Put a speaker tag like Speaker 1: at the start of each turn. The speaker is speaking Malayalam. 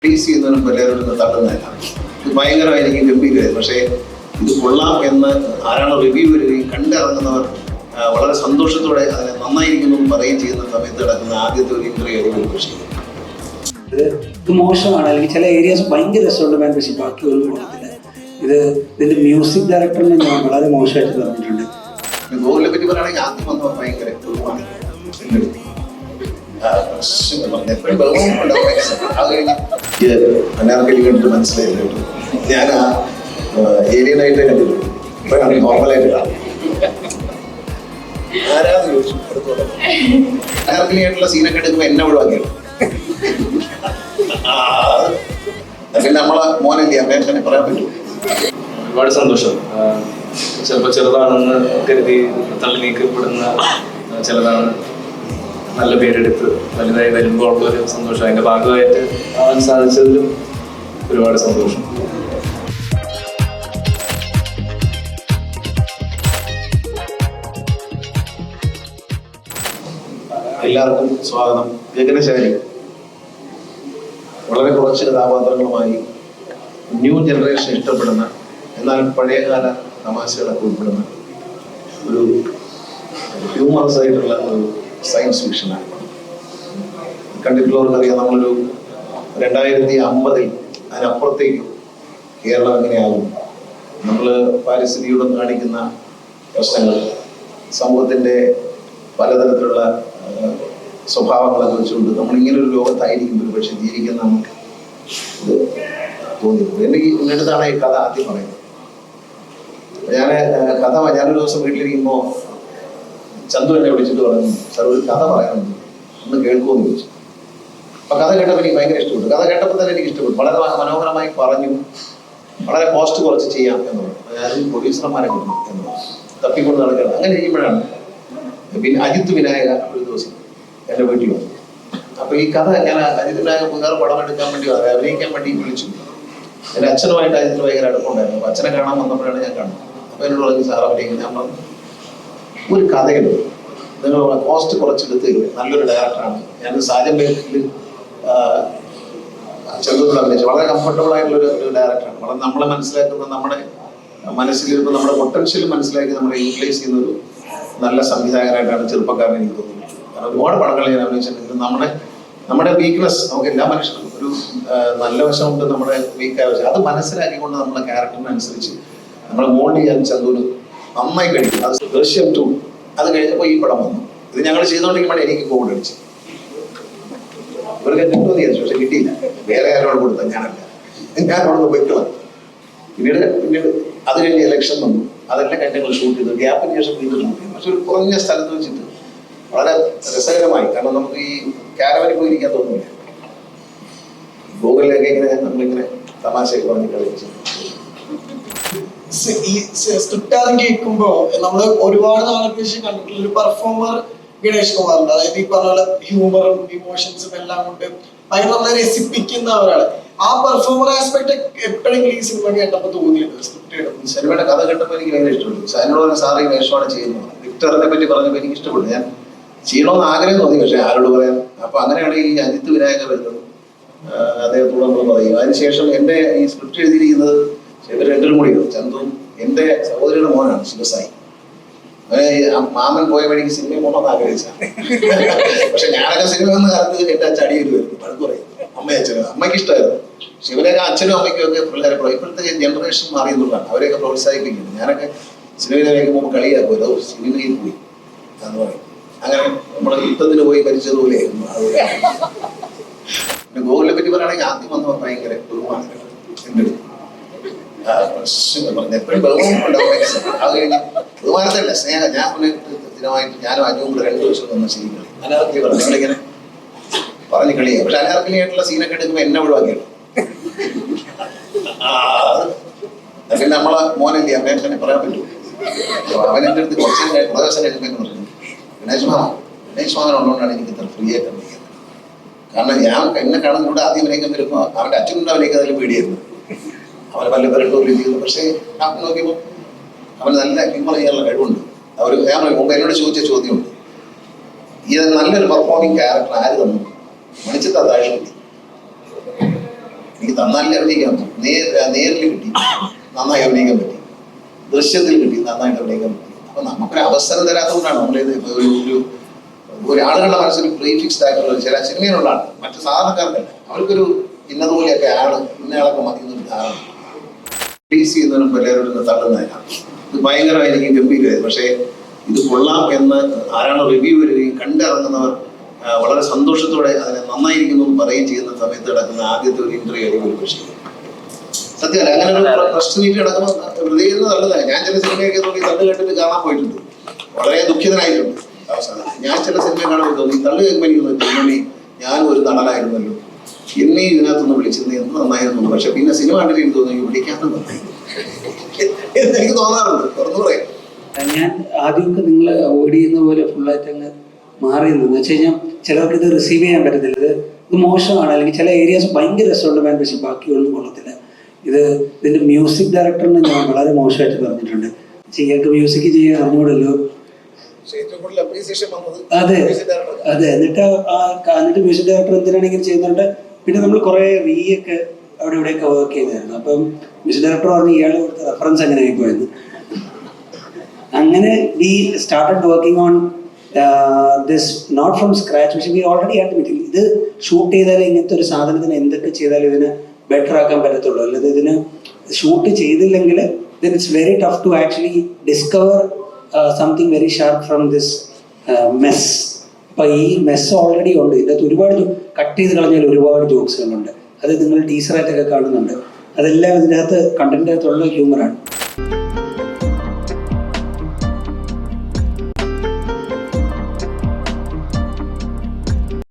Speaker 1: റിലീസ് ചെയ്യുന്നതിനും എല്ലാവരും തട്ടുന്നതല്ല. ഇത് ഭയങ്കരമായിരിക്കും, ഗംഭീരമായിരുന്നു. പക്ഷേ ഇത് കൊള്ളാം എന്ന് ആരാണ് റിവ്യൂ വരികയും കണ്ടിറങ്ങുന്നവർ വളരെ സന്തോഷത്തോടെ അതിനെ നന്നായിരിക്കുന്നു പറയുകയും ചെയ്യുന്ന സമയത്ത് നടക്കുന്ന ആദ്യത്തെ ഒരു ഇന്റർവ്യൂ ഒരു പക്ഷേ
Speaker 2: ഇത് മോശമാണ്, അല്ലെങ്കിൽ ചില ഏരിയാസ് ഭയങ്കര രസമുണ്ട്, പക്ഷേ ബാക്കി ഒരു ഗുണത്തില്ല. ഇതിന്റെ മ്യൂസിക് ഡയറക്ടറിനെ ഞാൻ വളരെ മോശമായിട്ട് പറഞ്ഞിട്ടുണ്ട്.
Speaker 1: ഗോകുലിനെ പറ്റി പറയുകയാണെങ്കിൽ ആദ്യം വന്നവർ ഭയങ്കര കുറവാണ്. എപ്പോഴും ബഹുമാനമുണ്ടാവും. അത് കഴിഞ്ഞ് അനാർക്കലി കണ്ടിട്ട് മനസ്സിലായില്ല. ഞാൻ ആ ഏരിയനായിട്ടേ കണ്ടിട്ടുണ്ട്. ഇപ്പോഴാണ് നോർമലായിട്ട് കാണുന്നത്. ആരാന്ന് ചോദിച്ചു അടുത്തോടെ അനാർക്കലി ആയിട്ടുള്ള സീനൊക്കെ എടുക്കുമ്പോൾ എന്നെ ഒഴിവാക്കിയാണ്. പിന്നെ നമ്മളെ മോനല്ലേ അമ്മയെ തന്നെ പറയാൻ പറ്റും.
Speaker 3: ഒരുപാട് സന്തോഷം. ചിലപ്പോൾ ചെറുതാണെന്ന് കരുതി തള്ളി നീക്കപ്പെടുന്ന ചിലതാണ് നല്ല പേരെടുത്ത് വലുതായി വരുമ്പോൾ ഉള്ളൊരു സന്തോഷം. അതിൻ്റെ ഭാഗമായിട്ട് ആവാൻ സാധിച്ചതിലും ഒരുപാട് സന്തോഷം.
Speaker 1: എല്ലാവർക്കും സ്വാഗതം. ഗഗനശാലി വളരെ കുറച്ച് കഥാപാത്രങ്ങളുമായി ന്യൂ ജനറേഷൻ ഇഷ്ടപ്പെടുന്ന എന്നാൽ പഴയകാല തമാശകളൊക്കെ ഉൾപ്പെടുന്ന ഒരു ഹ്യൂമറസ് ആയിട്ടുള്ള ഒരു സയൻസ് ഫിക്ഷനാണ്. കണ്ടിട്ടുള്ളവർക്കറിയാം, നമ്മളൊരു 2050 അതിനപ്പുറത്തേക്കും കേരളം എങ്ങനെയാകും, നമ്മൾ പാരിസ്ഥിതിയോടും കാണിക്കുന്ന പ്രശ്നങ്ങൾ, സമൂഹത്തിൻ്റെ പലതരത്തിലുള്ള സ്വഭാവങ്ങളൊക്കെ വെച്ചുകൊണ്ട് നമ്മളിങ്ങനൊരു ലോകത്തായിരിക്കും ഒരു പക്ഷെ ജീവിക്കുന്ന നമുക്ക് ഇത് തോന്നിയത്. എൻ്റെ അടുത്താണ് ഈ കഥ ആദ്യം പറയുന്നത്. ഞാനൊരു ദിവസം വീട്ടിലിരിക്കുമ്പോൾ ചന്തു എന്നെ വിളിച്ചിട്ട് പറഞ്ഞു, സാർ ഒരു കഥ പറയാനുണ്ട്, ഒന്ന് കേൾക്കുമെന്ന് ചോദിച്ചു. അപ്പൊ കഥ കേട്ടപ്പോൾ എനിക്ക് ഭയങ്കര ഇഷ്ടപ്പെട്ടു. കഥ കേട്ടപ്പോൾ തന്നെ എനിക്ക് ഇഷ്ടപ്പെട്ടു. വളരെ മനോഹരമായി പറഞ്ഞു, വളരെ കോസ്റ്റ് കുറച്ച് ചെയ്യാം എന്ന് പറഞ്ഞു. ഞാനും പ്രൊഡ്യൂസർമാരെ കിട്ടും എന്ന് പറഞ്ഞു, തപ്പിക്കൊണ്ട് നടക്കണം. അങ്ങനെ ചെയ്യുമ്പോഴാണ് പിന്നെ അജിത്ത് വിനായക ഒരു ദിവസം എൻ്റെ വീട്ടിൽ വന്നു. അപ്പൊ ഈ കഥ ഞാൻ അജിത്ത് വിനായക വേറെ പടം എടുക്കാൻ വേണ്ടി അഭിനയിക്കാൻ വേണ്ടി വിളിച്ചു. എൻ്റെ അച്ഛനുമായിട്ട് അജിത്തിന് ഭയങ്കര അടുപ്പമുണ്ടായിരുന്നു. അപ്പൊ അച്ഛനെ കാണാൻ വന്നപ്പോഴാണ് ഞാൻ കാണുന്നത്. അപ്പൊ എന്നോട് പറഞ്ഞു, സാർ അഭിനയിക്കുന്നത്. ഞാൻ പറഞ്ഞു, ഒരു കഥയുണ്ട്, നിങ്ങൾ കോസ്റ്റ് കുറച്ചെടുത്ത് നല്ലൊരു ഡയറക്ടറാണ്. ഞാൻ സാജൻ ബേക്കിൽ ചെറുതോട് അഭിനയിച്ചു. വളരെ കംഫർട്ടബിൾ ആയിട്ടുള്ളൊരു ഡയറക്ടറാണ്. വളരെ നമ്മളെ മനസ്സിലാക്കുന്ന, നമ്മുടെ മനസ്സിലിരുന്ന് നമ്മുടെ പൊട്ടൻഷ്യൽ മനസ്സിലാക്കി നമ്മളെ യൂട്ടിലൈസ് ചെയ്യുന്ന ഒരു നല്ല സംവിധായകനായിട്ടാണ് ചെറുപ്പക്കാരനെ എനിക്ക് തോന്നുന്നത്. കാരണം ഒരുപാട് പടങ്ങൾ ഞാൻ അഭിനയിച്ചിട്ടുണ്ടെങ്കിലും നമ്മുടെ വീക്ക്നെസ്, നമുക്ക് എല്ലാ മനുഷ്യർക്കും ഒരു നല്ല വശമുണ്ട്, നമ്മുടെ വീക്കായ വശം, അത് മനസ്സിലാക്കിക്കൊണ്ട് നമ്മുടെ ക്യാരക്ടറിനനുസരിച്ച് നമ്മളെ മോൾഡ് ചെയ്യാൻ ചന്തുവിന് നന്നായി കഴിയും. അത് ദൃശ്യം 2 അത് കഴിഞ്ഞപ്പോൾ ഈ പടം വന്നു. ഇത് ഞങ്ങൾ ചെയ്തുകൊണ്ടിരിക്കുമ്പോൾ എനിക്ക് കോവിഡ് അടിച്ചു. ഇവർക്ക് കിട്ടുമെന്ന് വിചാരിച്ചു, പക്ഷെ കിട്ടിയില്ല. വേറെ ആരോട് കൊടുത്ത ഞാനവിടെ പോയിക്കളാം. പിന്നീട് അത് കഴിഞ്ഞ് ഇലക്ഷൻ വന്നു. അതെല്ലാം കഴിഞ്ഞ് ഷൂട്ട് ചെയ്തു. ഗ്യാപ്പിന് ശേഷം വീണ്ടും ഷൂട്ട് ചെയ്തു. പക്ഷെ ഒരു കുറഞ്ഞ സ്ഥലത്ത് വെച്ചിട്ട് വളരെ രസകരമായി. കാരണം നമുക്ക് ഈ ക്യാരവനിൽ പോയിരിക്കാൻ തോന്നുന്നില്ല. ഗൂഗിളിലൊക്കെ ഇങ്ങനെ നമ്മളിങ്ങനെ തമാശയൊക്കെ പറഞ്ഞ് കളിച്ചു.
Speaker 4: ഈ സ്ക്രിപ്റ്റ് ആദ്യം കേൾക്കുമ്പോ നമ്മള് ഒരുപാട് നാളെ കണ്ടിട്ടുള്ള ഒരു പെർഫോമർ ഗണേഷ് കുമാറുണ്ട്. അതായത് ഈ പറഞ്ഞ പോലെ ഹ്യൂമറും ഇമോഷൻസും എല്ലാം കൊണ്ട് ഭയങ്കര നമ്മളെ രസിപ്പിക്കുന്ന ഒരാള്. ആ പെർഫോമർ ആസ്പെക്ട് എപ്പോഴെങ്കിലും ഈ സിനിമ കേട്ടപ്പോ തോന്നിയിട്ടുണ്ട്? സ്ക്രിപ്റ്റ് കേട്ടപ്പോൾ,
Speaker 1: സിനിമയുടെ കഥ കേട്ടപ്പോൾ എനിക്ക് ഭയങ്കര ഇഷ്ടപ്പെട്ടു. സാറിനോട് സാറ് ഈ വേഷമാണ് ചെയ്യുന്നത്. വിക്ടറിനെ പറ്റി പറഞ്ഞപ്പോൾ എനിക്ക് ഇഷ്ടപ്പെട്ടു. ഞാൻ ചെയ്യണമെന്ന് ആഗ്രഹം തോന്നി, പക്ഷെ ആരോട് പറയാൻ. അപ്പൊ അങ്ങനെയാണ് ഈ അജിത്ത് വിനായക വരുന്നത്. അദ്ദേഹത്തോട് നമ്മൾ പറയും. അതിനുശേഷം എൻ്റെ ഈ സ്ക്രിപ്റ്റ് എഴുതിയിരിക്കുന്നത് ഇവർ രണ്ടും കൂടിയാണ്. ചന്തുവും എൻ്റെ സഹോദരിയുടെ മോനാണ് ശിവസായി. മാമൻ പോയ വഴിക്ക് സിനിമയിൽ പോകണമെന്ന് ആഗ്രഹിച്ചാണ്. പക്ഷെ ഞാനൊക്കെ സിനിമ വന്ന കാലത്ത് എൻ്റെ അച്ഛൻ അടിയേരി വരുന്നു, പഴുക്ക് പറയും. അച്ഛനും അമ്മയ്ക്ക് ഇഷ്ടമായിരുന്നു. ശിവനൊക്കെ അച്ഛനും അമ്മയ്ക്കും ഒക്കെ പിള്ളേരെ ഇപ്പോഴത്തെ ജനറേഷൻ മാറിയെന്നുള്ളതാണ്. അവരെയൊക്കെ പ്രോത്സാഹിപ്പിക്കുന്നത്. ഞാനൊക്കെ സിനിമയിലേക്ക് പോകുമ്പോൾ കളിയാക്കുമല്ലോ, സിനിമയിൽ പോയി എന്ന് പറയും. അങ്ങനെ നമ്മൾ യുദ്ധത്തിന് പോയി മരിച്ചതുപോലെ. പിന്നെ ഗോകുലിനെ പറ്റി പറയുകയാണെങ്കിൽ ആദ്യം വന്നവർ ഭയങ്കര ബഹുമാനം. എൻ്റെ എപ്പോഴും ബഹുമാനമുണ്ടാവും. അത് കഴിഞ്ഞ് ബഹുമാനത്തല്ല, സ്നേഹം. ഞാൻ സ്ഥിരമായിട്ട് ഞാനും അജുവും കൂടെ 2 ദിവസം വന്ന സീനുകൾ അനാർക്കലി പറഞ്ഞു. നിങ്ങളിങ്ങനെ പറഞ്ഞ് കളിയാണ്. പക്ഷെ അനാർക്കലി ആയിട്ടുള്ള സീനൊക്കെ എടുക്കുമ്പോൾ എന്നെ ഒഴിവാക്കിയാണ്. പിന്നെ നമ്മളെ മോനല്ലേ അമ്മയെ തന്നെ പറയാൻ പറ്റും. അവൻ എൻ്റെ അടുത്ത് കുറച്ച് ദിവസം കഴിക്കുമ്പോൾ പറഞ്ഞു, ഗണേഷ് മാമൻ ഉള്ളതുകൊണ്ടാണ് എനിക്ക് ഇത്ര ഫ്രീ ആയിട്ട് അഭിനയിക്കുന്നത്. കാരണം ഞാൻ എന്നെ കാണുന്നതിലൂടെ ആദ്യം അഭിനയിക്കാൻ വരുമ്പോൾ അവൻ്റെ അച്ഛനുണ്ട് അഭിനയിക്കുന്നതിൽ പേടിയായിരുന്നു. അവനെ പല പേരുടെ ജോലി ചെയ്തു. പക്ഷേ ഞാൻ നോക്കിയപ്പോൾ അവന് നല്ല ഹ്യൂമർ ചെയ്യാനുള്ള കഴിവുണ്ട്. ഞാൻ മുമ്പ് എന്നോട് ചോദിച്ച ചോദ്യമുണ്ട്, ഇത് നല്ലൊരു പെർഫോമിങ് ക്യാരക്ടർ ആര് തന്നു? മണിച്ചിത്ത താഴ്ച എനിക്ക് നന്നായി അഭിനയിക്കാൻ പറ്റി, നേരിൽ കിട്ടി നന്നായി അഭിനയിക്കാൻ പറ്റി, ദൃശ്യത്തിൽ കിട്ടി നന്നായിട്ട് അഭിനയിക്കാൻ പറ്റി. അപ്പൊ നമുക്കൊരു അവസരം തരാത്തതുകൊണ്ടാണ് നമ്മളിത് ഒരു ആളുകളുടെ മനസ്സിൽ പ്രീ ഫിക്സ്ഡ് ആയിട്ടുള്ള ചില സിനിമയിലുള്ള ആൾ, മറ്റു സാധാരണക്കാർക്കല്ല, അവർക്കൊരു ഇന്നതുപോലെയൊക്കെ ആള് ഇന്നയാളൊക്കെ മതി എന്നൊരു ധാരണ. റിലീസ് ചെയ്യുന്നതിനും എല്ലാവരും തള്ളുന്നതിനാണ്. ഇത് ഭയങ്കരമായി എനിക്ക് ഗംഭീരമായിരുന്നു. പക്ഷേ ഇത് കൊള്ളാം എന്ന് ആരാണ് റിവ്യൂ വരികയും കണ്ടിറങ്ങുന്നവർ വളരെ സന്തോഷത്തോടെ അതിനെ നന്നായിരിക്കുന്നു എന്ന് പറയുകയും ചെയ്യുന്ന സമയത്ത് കിടക്കുന്ന ആദ്യത്തെ ഒരു ഇന്റർവ്യൂ ആയിരിക്കും ഒരു പക്ഷേ. സത്യമല്ല, അങ്ങനെ ഒരു പ്രശ്നം നീട്ടി കിടക്കുമ്പോൾ ഹൃദയം നല്ലതാണ്. ഞാൻ ചില സിനിമയൊക്കെ നോക്കി തള്ളു കേട്ടിട്ട് കാണാൻ പോയിട്ടുണ്ട്, വളരെ ദുഃഖിതനായിട്ടുണ്ട് അവസാനം. ഞാൻ ചില സിനിമ കാണാൻ തോന്നി തള്ളു കേൾക്കുമ്പോൾ എനിക്ക് തോന്നി ഞാൻ ഒരു നടനായിരുന്നല്ലോ, എന്നെ ഇതിനകത്തൊന്ന് വിളിച്ചിരുന്നത് എന്ത് നന്നായിരുന്നു. പക്ഷെ പിന്നെ സിനിമ കണ്ടിട്ട് എനിക്ക് തോന്നി വിളിക്കാത്ത നന്നായി എനിക്ക് തോന്നാറുണ്ട്, തുറന്നു പറയാം.
Speaker 2: ഞാൻ ആദ്യമൊക്കെ നിങ്ങൾ അവോയ്ഡ് ചെയ്യുന്ന പോലെ ഫുള്ളായിട്ട് അങ്ങ് മാറി എന്ന് വെച്ച് കഴിഞ്ഞാൽ ചിലർക്ക് ഇത് റിസീവ് ചെയ്യാൻ പറ്റത്തില്ല. ഇത് മോശമാണ്, അല്ലെങ്കിൽ ചില ഏരിയാസ് ഭയങ്കര രസമുണ്ട് മാൻ, പക്ഷെ ബാക്കിയൊന്നും കൊള്ളത്തില്ല. ഇതിന്റെ മ്യൂസിക് ഡയറക്ടറിനെ ഞാൻ വളരെ മോശമായിട്ട് പറഞ്ഞിട്ടുണ്ട്. ഇയാൾക്ക് മ്യൂസിക് ചെയ്യാൻ അറിഞ്ഞൂടല്ലോ. അതെ അതെ, എന്നിട്ട് മ്യൂസിക് ഡയറക്ടർ എന്തിനാണെങ്കിലും ചെയ്യുന്നുണ്ട്. പിന്നെ നമ്മൾ കുറെ ഒക്കെ അവിടെ ഇവിടെയൊക്കെ വർക്ക് ചെയ്തായിരുന്നു. അപ്പം മ്യൂസിക് ഡയറക്ടർ പറഞ്ഞ് ഇയാൾ കൊടുത്ത റെഫറൻസ് അങ്ങനെ ആയിപ്പോയെന്ന്. അങ്ങനെ we started working on this not from scratch, പക്ഷെ വി ഓൾറെഡി ഹാഡ് മെറ്റീരിയൽ. ഇത് ഷൂട്ട് ചെയ്താലേ ഇങ്ങനത്തെ ഒരു സാധനത്തിന് എന്തൊക്കെ ചെയ്താലും ഇതിന് ബെറ്റർ ആക്കാൻ പറ്റത്തുള്ളൂ. അല്ലാതെ ഇതിന് ഷൂട്ട് ചെയ്തില്ലെങ്കിൽ then it's very tough to actually discover something very sharp from this mess. അപ്പോൾ ഈ മെസ്സ് ഓൾറെഡി ഉണ്ട്. ഇതിനകത്ത് ഒരുപാട് കട്ട് ചെയ്ത് കളഞ്ഞാൽ ഒരുപാട് ജോക്സുകളുണ്ട്. അത് നിങ്ങൾ ടീച്ചറായിട്ടൊക്കെ കാണുന്നുണ്ട്. അതെല്ലാം ഇതിനകത്ത് കണ്ടന്റിനകത്തുള്ള ഹ്യൂമറാണ്.